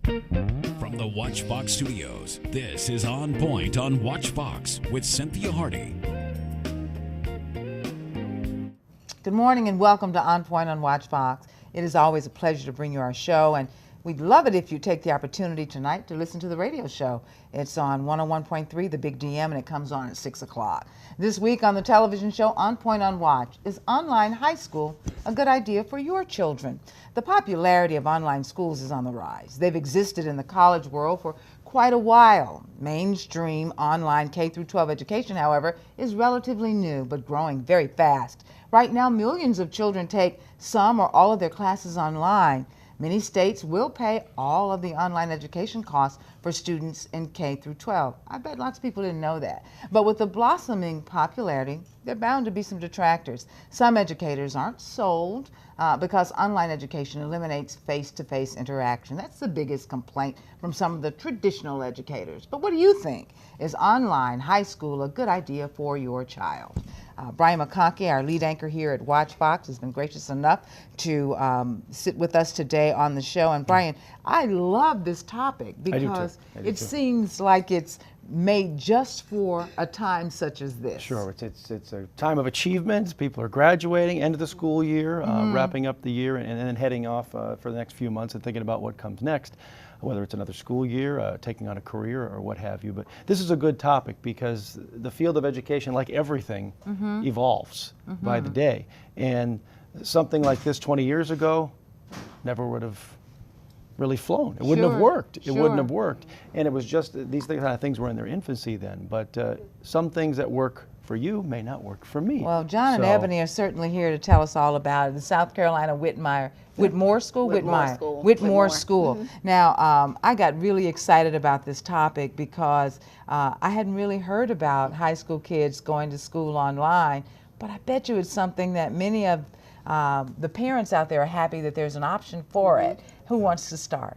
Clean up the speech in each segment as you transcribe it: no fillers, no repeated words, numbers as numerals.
From the WACH Fox studios, this is On Point on WACH Fox with Cynthia Hardy. Good morning and welcome to On Point on WACH Fox. It is always a pleasure to bring you our show, and we'd love it if you take the opportunity tonight to listen to the radio show. It's on 101.3 The Big DM, and it comes on at 6 o'clock. This week on the television show On Point on WACH, is online high school a good idea for your children? The popularity of online schools is on the rise. They've existed in the college world for quite a while. Mainstream online K-12 education, however, is relatively new but growing very fast. Right now, millions of children take some or all of their classes online. Many states will pay all of the online education costs for students in K-12. I bet lots of people didn't know that. But with the blossoming popularity, there are bound to be some detractors. Some educators aren't sold because online education eliminates face-to-face interaction. That's the biggest complaint from some of the traditional educators. But what do you think? Is online high school a good idea for your child? Brian McConkey, our lead anchor here at WACH Fox, has been gracious enough to sit with us today on the show. And Brian, I love this topic because it seems like it's made just for a time such as this. Sure, it's a time of achievement. People are graduating, end of the school year, wrapping up the year, and then heading off for the next few months and thinking about what comes next, whether it's another school year, taking on a career, or what have you. But this is a good topic because the field of education, like everything, evolves by the day. And something like this 20 years ago never would have really flown. It wouldn't have worked. It wouldn't have worked. And it was just, these kind of things were in their infancy then. But some things that work for you may not work for me. Well, John and Ebony are certainly here to tell us all about it. The South Carolina Whitmore School? Whitmore School. Now, I got really excited about this topic because I hadn't really heard about high school kids going to school online, but I bet you it's something that many of the parents out there are happy that there's an option for it. Who wants to start?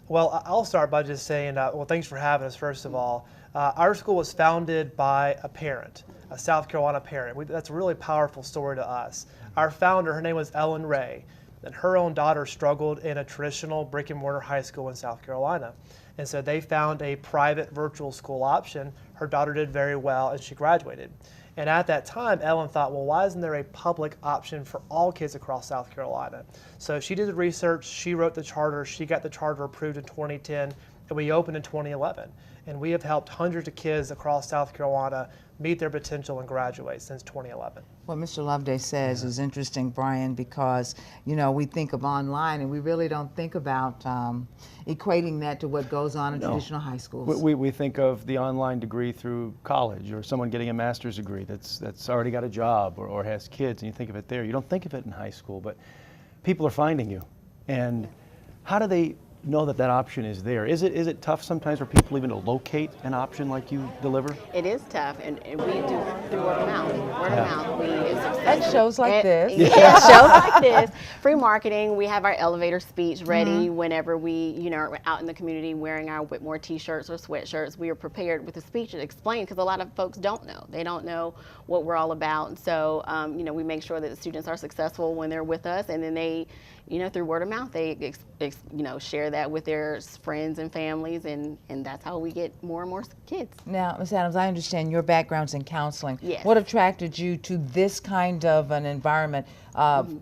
Well, I'll start by just saying, well, thanks for having us, first of all. Our school was founded by a parent, a South Carolina parent. That's a really powerful story to us. Our founder, her name was Ellen Ray, and her own daughter struggled in a traditional brick and mortar high school in South Carolina. And so they found a private virtual school option. Her daughter did very well, and she graduated. And at that time, Ellen thought, well, why isn't there a public option for all kids across South Carolina? So she did the research, she wrote the charter, she got the charter approved in 2010, and we opened in 2011. And we have helped hundreds of kids across South Carolina meet their potential and graduate since 2011. What Mr. Loveday says is interesting, Brian, because, you know, we think of online and we really don't think about equating that to what goes on in traditional high schools. We think of the online degree through college, or someone getting a master's degree that's already got a job or has kids, and you think of it there. You don't think of it in high school, but people are finding you. And how do they know that that option is there? Is it tough sometimes for people even to locate an option like you deliver? It is tough, and we do through word of mouth. Word of mouth. And shows like this. Yeah, shows like this. Free marketing. We have our elevator speech ready whenever we, are out in the community wearing our Whitmore t-shirts or sweatshirts. We are prepared with a speech to explain, because a lot of folks don't know. They don't know what we're all about. So, we make sure that the students are successful when they're with us, and then they, through word of mouth, they, share that with their friends and families, and that's how we get more and more kids. Now, Ms. Adams, I understand your background's in counseling. Yes. What attracted you to this kind of an environment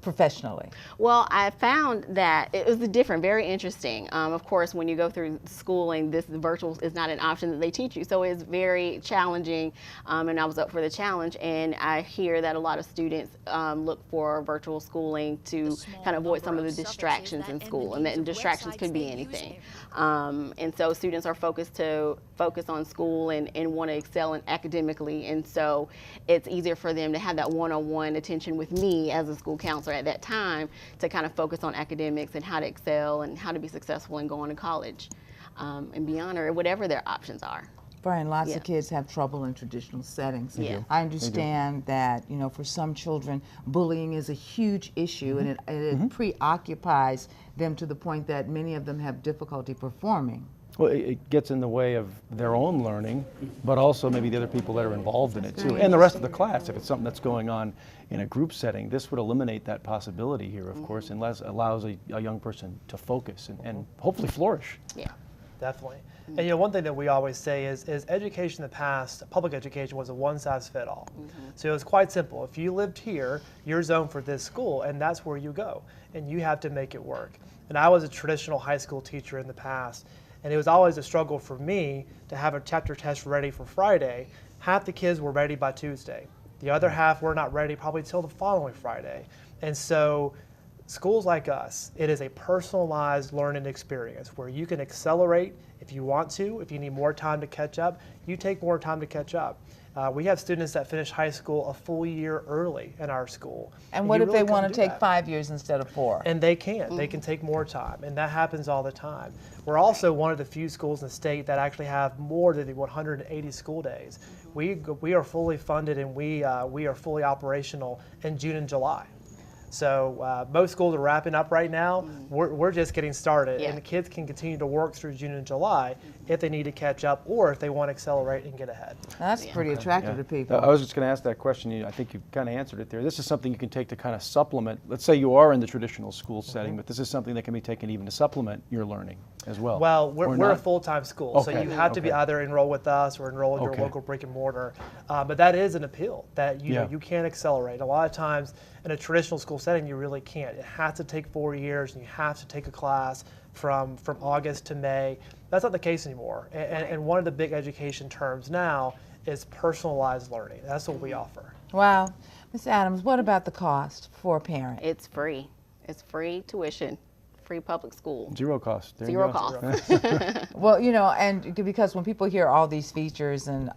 professionally? Well, I found that it was different, very interesting. Of course, when you go through schooling, this virtual is not an option that they teach you, so it's very challenging, and I was up for the challenge, and I hear that a lot of students look for virtual schooling to kind of avoid some of the distractions in school, and that distractions could be anything. And so students are focused on school and want to excel academically, and so it's easier for them to have that one-on-one attention with me as a school counselor at that time to kind of focus on academics and how to excel and how to be successful and going to college and beyond, or whatever their options are. Brian, lots of kids have trouble in traditional settings. Yeah. I understand that, for some children, bullying is a huge issue, and it preoccupies them to the point that many of them have difficulty performing. Well, it gets in the way of their own learning, but also maybe the other people that are involved in it too, and the rest of the class. If it's something that's going on in a group setting, this would eliminate that possibility here, of course, and allows a young person to focus and hopefully flourish. Yeah. Definitely. And one thing that we always say is education in the past, public education was a one-size-fit-all. So it was quite simple. If you lived here, you're zoned for this school, and that's where you go, and you have to make it work. And I was a traditional high school teacher in the past, and it was always a struggle for me to have a chapter test ready for Friday. Half the kids were ready by Tuesday. The other half were not ready probably till the following Friday. And so schools like us, it is a personalized learning experience where you can accelerate if you want to. If you need more time to catch up, you take more time to catch up. We have students that finish high school a full year early in our school. And what you if really they want to couldn't do take that. 5 years instead of 4? And they can. They can take more time, and that happens all the time. We're also one of the few schools in the state that actually have more than the 180 school days. We are fully funded, and we are fully operational in June and July. So most schools are wrapping up right now. We're just getting started, Yeah. and the kids can continue to work through June and July if they need to catch up or if they want to accelerate and get ahead. That's pretty attractive to people. I was just going to ask that question. I think you kind of answered it there. This is something you can take to kind of supplement. Let's say you are in the traditional school setting, but this is something that can be taken even to supplement your learning as well. Well, Or we're a not? full-time school, so Okay. you have to be Okay. either enrolled with us or enroll in your Okay. local brick and mortar. But that is an appeal that you know Yeah. you can accelerate. A lot of times in a traditional school setting, you really can't. It has to take 4 years, and you have to take a class from August to May. That's not the case anymore. And one of the big education terms now is personalized learning. That's what we offer. Wow. Ms. Adams, what about the cost for a parent? It's free. It's free tuition, free public school. Zero cost. There you Zero go. cost. Well, and because when people hear all these features and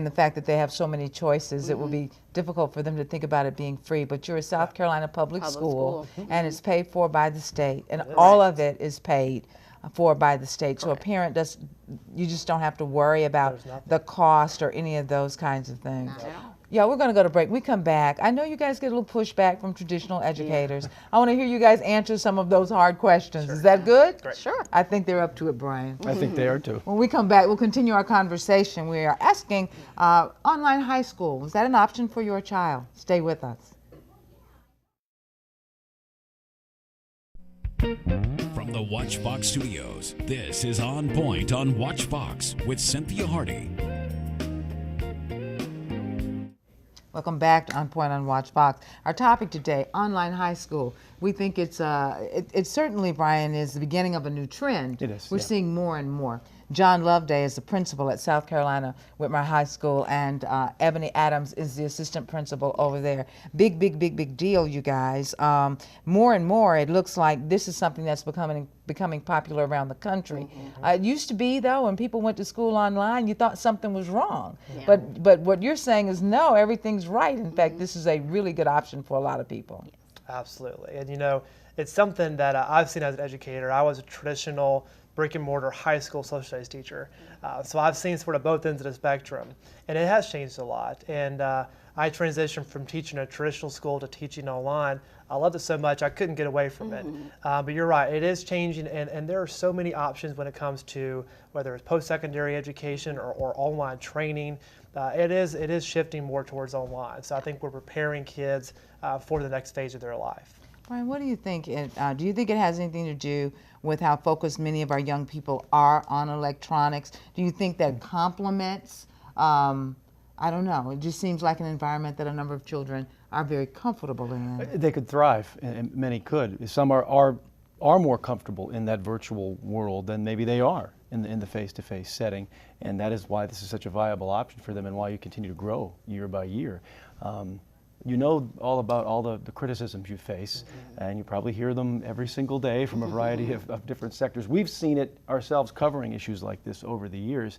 the fact that they have so many choices, it will be difficult for them to think about it being free. But you're a South Carolina public school, and it's paid for by the state, and all of it is paid for by the state. So a parent you just don't have to worry about the cost or any of those kinds of things. Not at all. Yeah, we're going to go to break. When we come back, I know you guys get a little pushback from traditional educators. I want to hear you guys answer some of those hard questions. Is that good? Great. Sure. I think they're up to it, Brian. I think they are too. When we come back, we'll continue our conversation. We are asking online high school, is that an option for your child? Stay with us. From the WACH Fox studios, this is On Point on WACH Fox with Cynthia Hardy. Welcome back to On Point on WACH Fox. Our topic today, online high school. We think it's certainly, Brian, is the beginning of a new trend. It is, We're yeah. seeing more and more. John Loveday is the principal at South Carolina Whitmer High School, and Ebony Adams is the assistant principal over there. Big deal, you guys. More and more, it looks like this is something that's becoming popular around the country. It used to be, though, when people went to school online, you thought something was wrong. Yeah. But what you're saying is, no, everything's right. In fact, this is a really good option for a lot of people. Absolutely. And it's something that I've seen as an educator. I was a traditional brick and mortar high school social studies teacher. So I've seen sort of both ends of the spectrum, and it has changed a lot. And I transitioned from teaching a traditional school to teaching online. I loved it so much I couldn't get away from it. But you're right, it is changing, and there are so many options when it comes to whether it's post-secondary education or online training. It is shifting more towards online. So I think we're preparing kids for the next phase of their life. Brian, what do you think? Do you think it has anything to do with how focused many of our young people are on electronics? Do you think that complements, I don't know, it just seems like an environment that a number of children are very comfortable in. They could thrive, and many could. Some are more comfortable in that virtual world than maybe they are in the face-to-face setting, and that is why this is such a viable option for them and why you continue to grow year by year. You know all about all the criticisms you face, and you probably hear them every single day from a variety of different sectors. We've seen it ourselves covering issues like this over the years.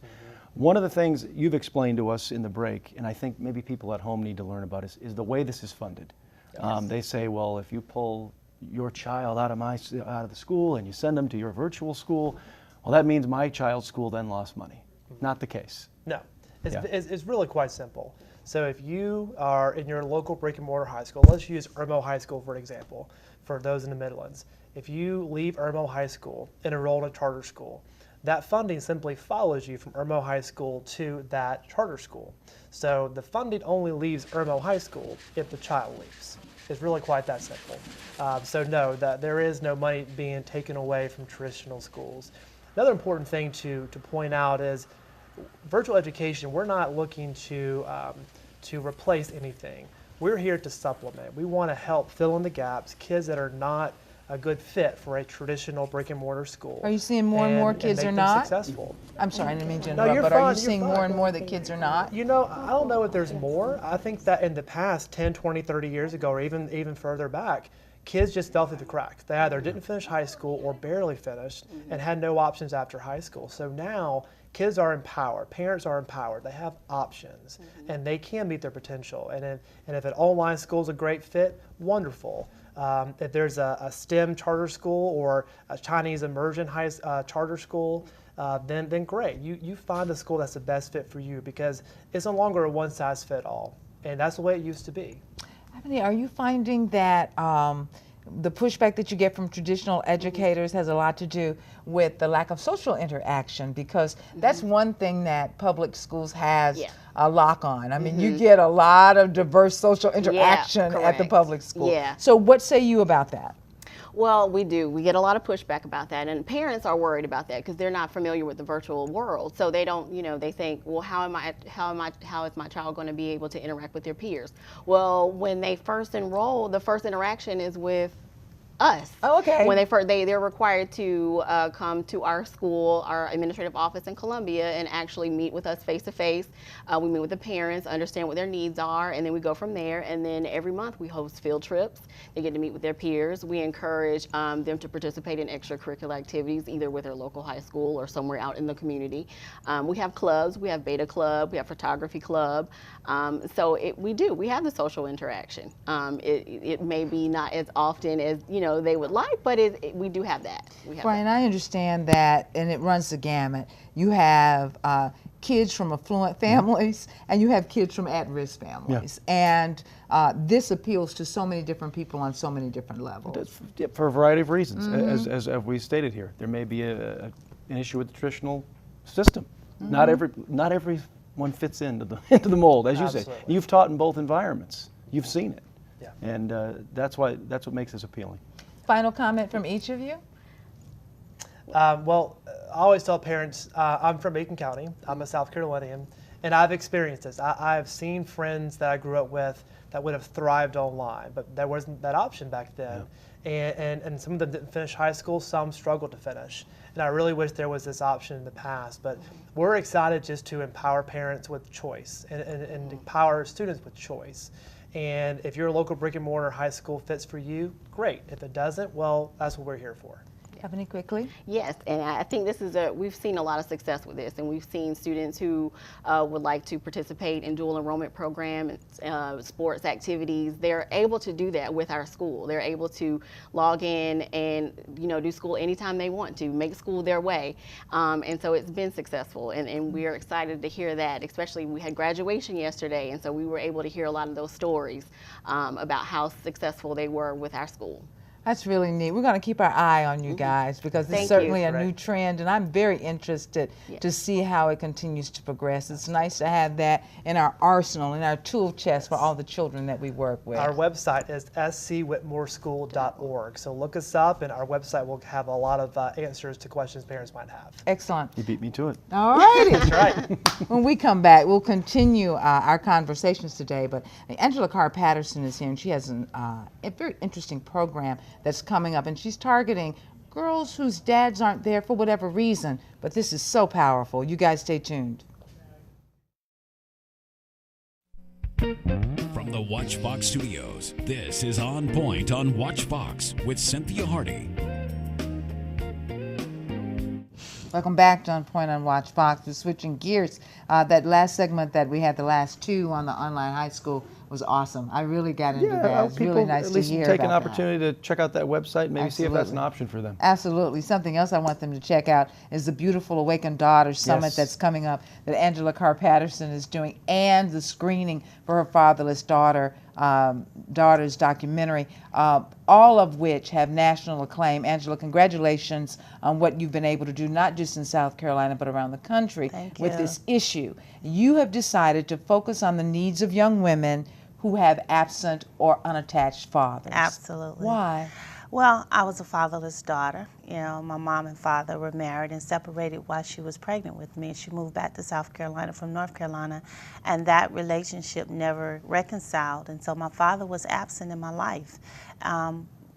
One of the things you've explained to us in the break, and I think maybe people at home need to learn about, is the way this is funded. They say, well, if you pull your child out of the school and you send them to your virtual school, well, that means my child's school then lost money. Not the case. No, Yeah. it's really quite simple. So if you are in your local brick and mortar high school, let's use Irmo High School for an example, for those in the Midlands. If you leave Irmo High School and enroll in a charter school, that funding simply follows you from Irmo High School to that charter school. So the funding only leaves Irmo High School if the child leaves. It's really quite that simple. So no, that there is no money being taken away from traditional schools. Another important thing to point out is virtual education. We're not looking to replace anything. We're here to supplement. We want to help fill in the gaps. Kids that are not a good fit for a traditional brick and mortar school. Are you seeing more and more kids are not successful? I'm sorry, I didn't mean to No, interrupt, you're but are fine, you you're seeing fine. more and more that kids are not? You know, I don't know if there's more. I think that in the past, 10, 20, 30 years ago, or even further back, kids just fell through the cracks. They either didn't finish high school or barely finished and had no options after high school. So now kids are empowered, parents are empowered, they have options, and they can meet their potential. And if an online school is a great fit, wonderful. If there's a STEM charter school or a Chinese immersion charter school, then great. You find the school that's the best fit for you, because it's no longer a one-size-fits-all, and that's the way it used to be. Ebony, are you finding that the pushback that you get from traditional educators has a lot to do with the lack of social interaction? Because that's one thing that public schools has a lock on. I mean, you get a lot of diverse social interaction at the public school. Yeah. So what say you about that? Well, we do. We get a lot of pushback about that, and parents are worried about that because they're not familiar with the virtual world. So they don't, they think, well, how is my child going to be able to interact with their peers? Well, when they first enroll, the first interaction is with us. Oh, okay. When they're required to come to our school, our administrative office in Columbia, and actually meet with us face to face. We meet with the parents, understand what their needs are, and then we go from there. And then every month we host field trips. They get to meet with their peers. We encourage them to participate in extracurricular activities, either with their local high school or somewhere out in the community. We have clubs. We have Beta Club. We have Photography Club. So we have the social interaction. It may be not as often as they would like, but we do have that. Brian, I understand that, and it runs the gamut. You have kids from affluent families, and you have kids from at-risk families, and this appeals to so many different people on so many different levels. For a variety of reasons, as we stated here. There may be an issue with the traditional system. Not everyone fits into the mold, as you say. You've taught in both environments. You've seen it, and that's what makes this appealing. Final comment from each of you? Well, I always tell parents, I'm from Macon County. I'm a South Carolinian, and I've experienced this. I've seen friends that I grew up with that would have thrived online, but there wasn't that option back then. And some of them didn't finish high school, some struggled to finish. And I really wish there was this option in the past. But we're excited just to empower parents with choice and empower students with choice. And if your local brick and mortar high school fits for you, great. If it doesn't, well, that's what we're here for. Ebony, quickly. Yes, and I think we've seen a lot of success with this, and we've seen students who would like to participate in dual enrollment program and sports activities. They're able to do that with our school. They're able to log in and do school anytime they want to, make school their way, and so it's been successful, and we're excited to hear that. Especially we had graduation yesterday, and so we were able to hear a lot of those stories about how successful they were with our school. That's really neat. We're going to keep our eye on you guys, because it's certainly a new trend, and I'm very interested to see how it continues to progress. It's nice to have that in our arsenal, in our tool chest for all the children that we work with. Our website is scwhitmoreschool.org. So look us up, and our website will have a lot of answers to questions parents might have. Excellent. You beat me to it. All righty. That's right. When we come back, we'll continue our conversations today, but Angela Carr-Patterson is here, and she has a very interesting program that's coming up, and she's targeting girls whose dads aren't there for whatever reason, but this is so powerful. You guys stay tuned. From the WACH Fox studios, this is On Point on WACH Fox with Cynthia Hardy. Welcome back to On Point on WACH Fox. We're switching gears. That last segment that we had, the last two on the online high school, was awesome. I really got into that. It's really nice at to least hear take an about opportunity to check out that website, maybe see if that's an option for them. Absolutely. Something else I want them to check out is the Beautiful Awakened Daughters Summit that's coming up that Angela Carr-Patterson is doing, and the screening for her fatherless daughter daughter's documentary, all of which have national acclaim. Angela, congratulations on what you've been able to do, not just in South Carolina, but around the country with this issue. You have decided to focus on the needs of young women who have absent or unattached fathers. Absolutely. Why? Well, I was a fatherless daughter. You know, my mom and father were married and separated while she was pregnant with me. She moved back to South Carolina from North Carolina, and that relationship never reconciled. And so my father was absent in my life,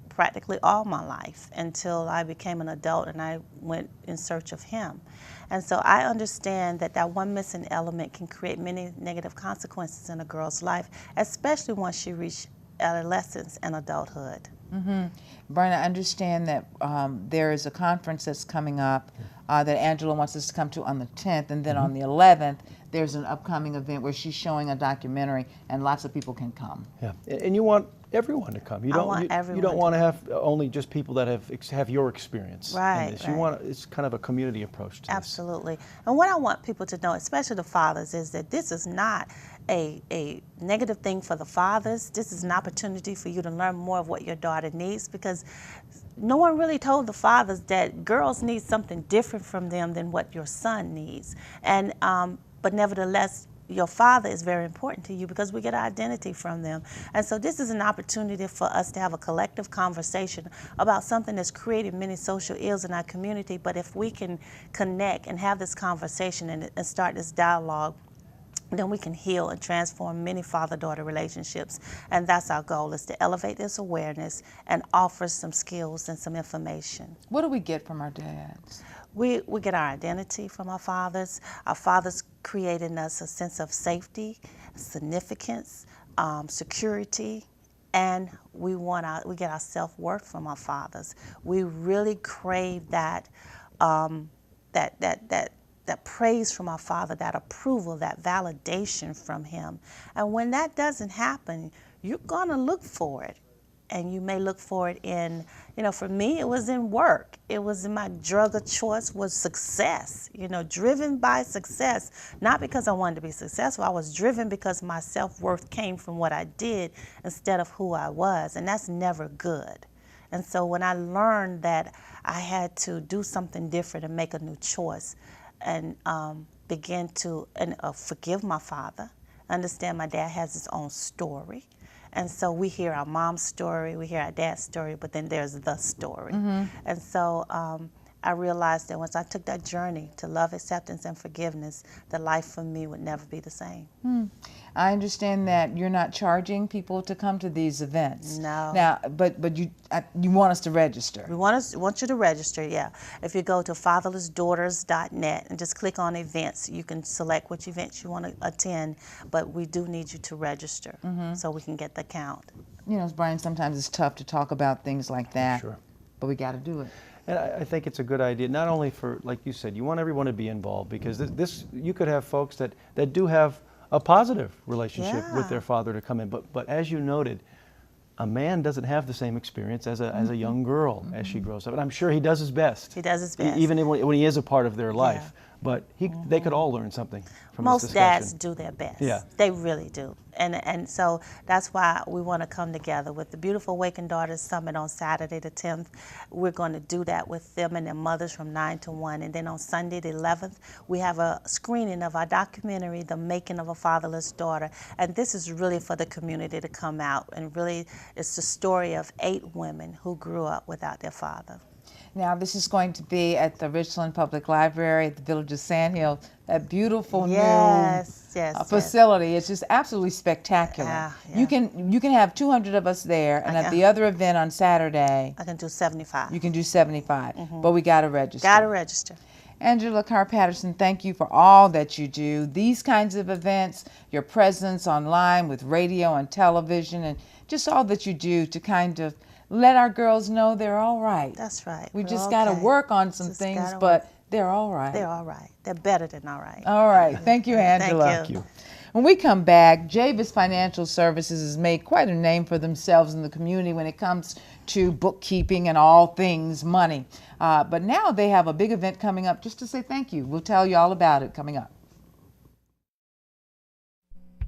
practically all my life, until I became an adult and I went in search of him. And so I understand that that one missing element can create many negative consequences in a girl's life, especially once she reaches adolescence and adulthood. Mm-hmm. Brian, I understand that there is a conference that's coming up that Angela wants us to come to on the 10th, and then on the 11th, there's an upcoming event where she's showing a documentary, and lots of people can come. Yeah, and you want everyone to come. You don't. You don't want to have only just people that have your experience. Right. In this. You want it's kind of a community approach to this. Absolutely. And what I want people to know, especially the fathers, is that this is not a negative thing for the fathers. This is an opportunity for you to learn more of what your daughter needs, because no one really told the fathers that girls need something different from them than what your son needs. And but nevertheless, your father is very important to you because we get our identity from them. And so this is an opportunity for us to have a collective conversation about something that's created many social ills in our community. But if we can connect and have this conversation and start this dialogue, then we can heal and transform many father-daughter relationships. And that's our goal, is to elevate this awareness and offer some skills and some information. What do we get from our dads? We get our identity from our fathers. Our fathers create in us a sense of safety, significance, security, and we get our self-worth from our fathers. We really crave that that praise from our father, that approval, that validation from him. And when that doesn't happen, you're gonna look for it. And you may look for it in, for me, it was in work. It was in my drug of choice was success, driven by success. Not because I wanted to be successful, I was driven because my self-worth came from what I did instead of who I was, and that's never good. And so when I learned that I had to do something different and make a new choice, and begin to forgive my father, understand my dad has his own story. And so we hear our mom's story, we hear our dad's story, but then there's the story. Mm-hmm. And so I realized that once I took that journey to love, acceptance, and forgiveness, that life for me would never be the same. I understand that you're not charging people to come to these events. No. Now, but you want us to register. We want you to register, yeah. If you go to fatherlessdaughters.net and just click on events, you can select which events you want to attend, but we do need you to register so we can get the count. Brian, sometimes it's tough to talk about things like that, Sure. but we got to do it. And I think it's a good idea, not only for, like you said, you want everyone to be involved, because this you could have folks that do have a positive relationship with their father to come in, but as you noted, a man doesn't have the same experience as a young girl as she grows up, and I'm sure he does his best. He does his best. Even when he is a part of their life. But they could all learn something from this discussion. Most dads do their best. Yeah. They really do. And so that's why we want to come together with the beautiful Awakened Daughters Summit on Saturday the 10th. We're going to do that with them and their mothers from 9 to 1. And then on Sunday the 11th, we have a screening of our documentary, The Making of a Fatherless Daughter. And this is really for the community to come out. And really, it's the story of 8 women who grew up without their father. Now, this is going to be at the Richland Public Library at the Village of Sandhill, that beautiful new facility. It's just absolutely spectacular. Yeah. You can have 200 of us there, and at the other event on Saturday, I can do 75. you can do 75, but we got to register. Got to register. Angela Carr-Patterson, thank you for all that you do. These kinds of events, your presence online with radio and television, and just all that you do to kind of let our girls know they're all right. That's right. We just got to work on some things, but they're all right. They're all right. They're better than all right. All right. Thank you, Angela. Thank you. When we come back, Javis Financial Services has made quite a name for themselves in the community when it comes to bookkeeping and all things money. But now they have a big event coming up just to say thank you. We'll tell you all about it coming up.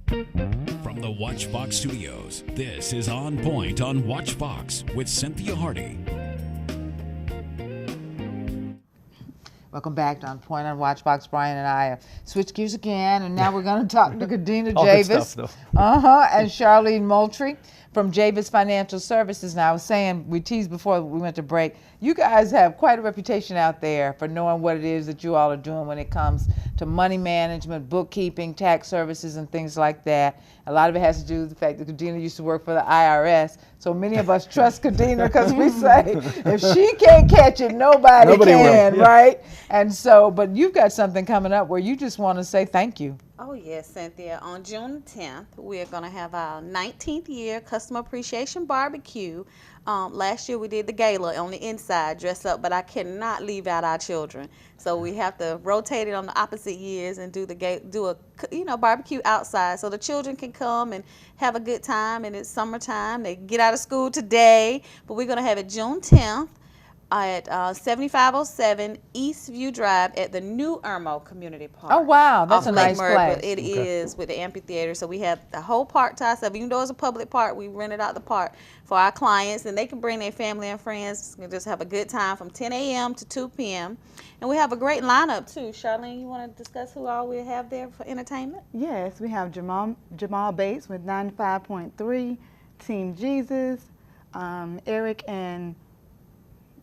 From the WACH Fox studios, this is On Point on WACH Fox with Cynthia Hardy. Welcome back to On Point on WACH Fox. Brian and I switched gears again, and now we're going to talk to Kadena All good Javis. stuff, though. And Charlene Moultrie from Javis Financial Services. Now, I was saying, we teased before we went to break, you guys have quite a reputation out there for knowing what it is that you all are doing when it comes to money management, bookkeeping, tax services, and things like that. A lot of it has to do with the fact that Kadena used to work for the IRS. So many of us trust Kadena because we say, if she can't catch it, nobody can, will. right? And so, but you've got something coming up where you just want to say thank you. Oh yes, Cynthia. On June 10th, we're going to have our 19th year Customer Appreciation Barbecue. Last year we did the gala on the inside, dress up, but I cannot leave out our children. So we have to rotate it on the opposite years and do a barbecue outside so the children can come and have a good time. And it's summertime. They get out of school today, but we're going to have it June 10th. At 7507 Eastview Drive at the new Irmo Community Park. Oh, wow. That's off a nice Lake Murray, place. but it is with the amphitheater. So we have the whole park to ourselves. Even though it's a public park, we rented out the park for our clients, and they can bring their family and friends and just have a good time from 10 a.m. to 2 p.m. And we have a great lineup, too. Charlene, you want to discuss who all we have there for entertainment? Yes, we have Jamal Bates with 95.3, Team Jesus, Eric and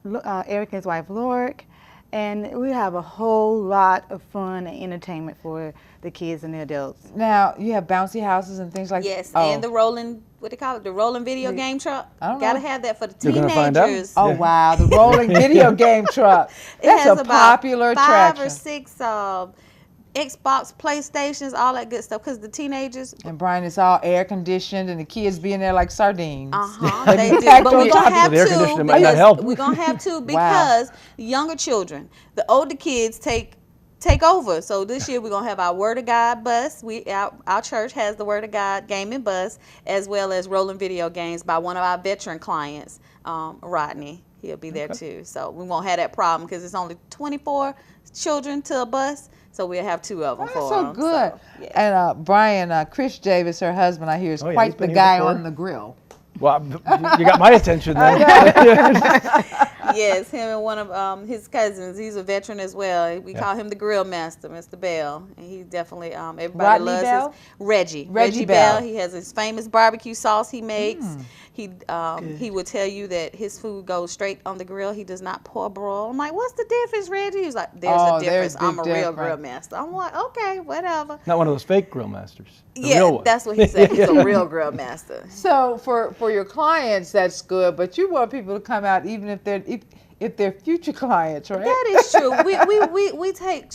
his wife Lorick, and we have a whole lot of fun and entertainment for the kids and the adults. Now, you have bouncy houses and things like that? Yes, and the rolling, what they call it, the rolling video game truck. I don't Gotta know. have that for the You're gonna find out? teenagers. Oh, wow. The rolling video game truck. It That's has a about popular 5 attraction. or 6 Xbox, PlayStations, all that good stuff, because the teenagers, And Brian, it's all air conditioned, and the kids be in there like sardines. they do. Packed But on we're top gonna of have The air conditioner might not help. We're gonna have to because younger children, the older kids take over. So this year we're gonna have our Word of God bus. Our church has the Word of God gaming bus, as well as rolling video games by one of our veteran clients, Rodney. He'll be there too. So we won't have that problem because it's only 24 children to a bus. So we'll have 2 of them That's for so them. good. So, yeah. And Brian, Chris Javis, her husband, I hear, is Oh, yeah, quite he's the been here guy before. on the grill. Well, you got my attention then. Yes, him and one of his cousins. He's a veteran as well. We call him the Grill Master, Mr. Bell. And he definitely, everybody Rodney loves Bell? his Reggie. Reggie Bell. He has his famous barbecue sauce he makes. He will tell you that his food goes straight on the grill. He does not pour broil. I'm like, what's the difference, Reggie? He's like, there's Oh, a there's difference. big I'm a real difference. grill master. I'm like, okay, whatever. Not one of those fake grill masters. The Yeah, real one. that's what he said. He's a real grill master. So for your clients, that's good, but you want people to come out even if they're future clients, right? That is true. We take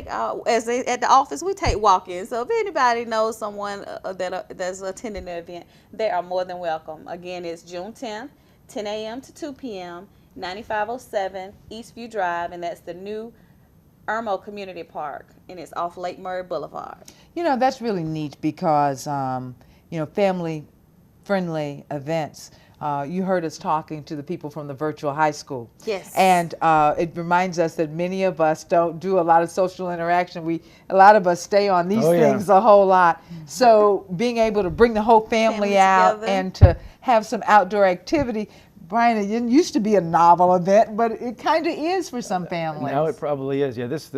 at the office, we take walk-ins. So if anybody knows someone that's attending the event, they are more than welcome. Again, it's June 10th, 10 a.m. to 2 p.m., 9507 Eastview Drive, and that's the new Irmo Community Park, and it's off Lake Murray Boulevard. You know, that's really neat because, family-friendly events. You heard us talking to the people from the virtual high school. Yes. And it reminds us that many of us don't do a lot of social interaction. A lot of us stay on these things a whole lot. So being able to bring the whole family out together. and to have some outdoor activity, Brian, it didn't used to be a novel event, but it kind of is for some families. Now it probably is. Yeah, this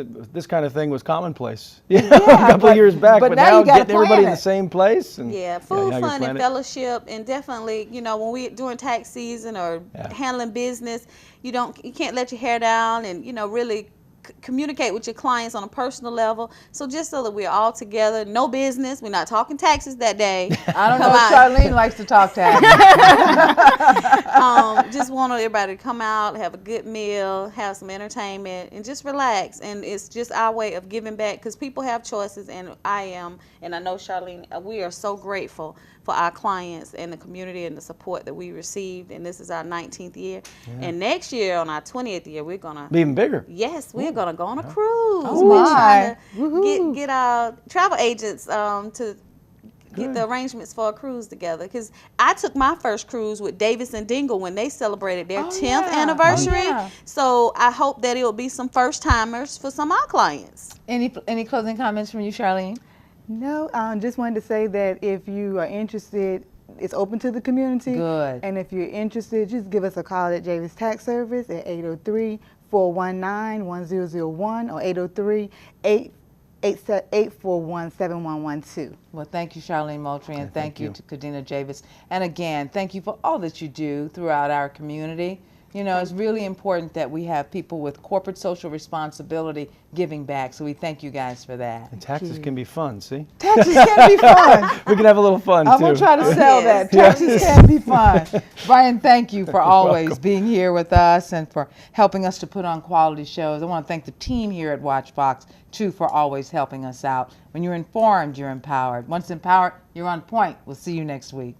kind of thing was commonplace. a couple of years back, but but now now you gotta getting everybody in plan the it. same place. And, Yeah, food, now you're fun, and planning. fellowship, and definitely, when we doing tax season or handling business, you can't let your hair down, and really communicate with your clients on a personal level. So just so that we're all together, no business. We're not talking taxes that day. I don't know if Charlene likes to talk taxes. Just want everybody to come out, have a good meal, have some entertainment, and just relax. And it's just our way of giving back because people have choices, and I know Charlene, we are so grateful for our clients and the community and the support that we received. And this is our 19th year. Yeah. And next year, on our 20th year, we're going to be even bigger. Yes, we're going to go on a cruise. Oh, we're my. trying to get our travel agents to get the arrangements for a cruise together, because I took my first cruise with Davis and Dingle when they celebrated their 10th anniversary. So I hope that it will be some first timers for some of our clients. Any closing comments from you, Charlene? No, just wanted to say that if you are interested, it's open to the community. Good. And if you're interested, just give us a call at Javis Tax Service at 803-419-1001 or 841-7112. Well, thank you, Charlene Moultrie, and thank you you to Kadena Javis. And again, thank you for all that you do throughout our community. You know, it's really important that we have people with corporate social responsibility giving back. So we thank you guys for that. And taxes can be fun, see? Taxes can be fun. We can have a little fun, I'm too. going to try to sell that. Taxes can be fun. Brian, thank you for always being here with us and for helping us to put on quality shows. I want to thank the team here at WACH Fox, too, for always helping us out. When you're informed, you're empowered. Once empowered, you're on point. We'll see you next week.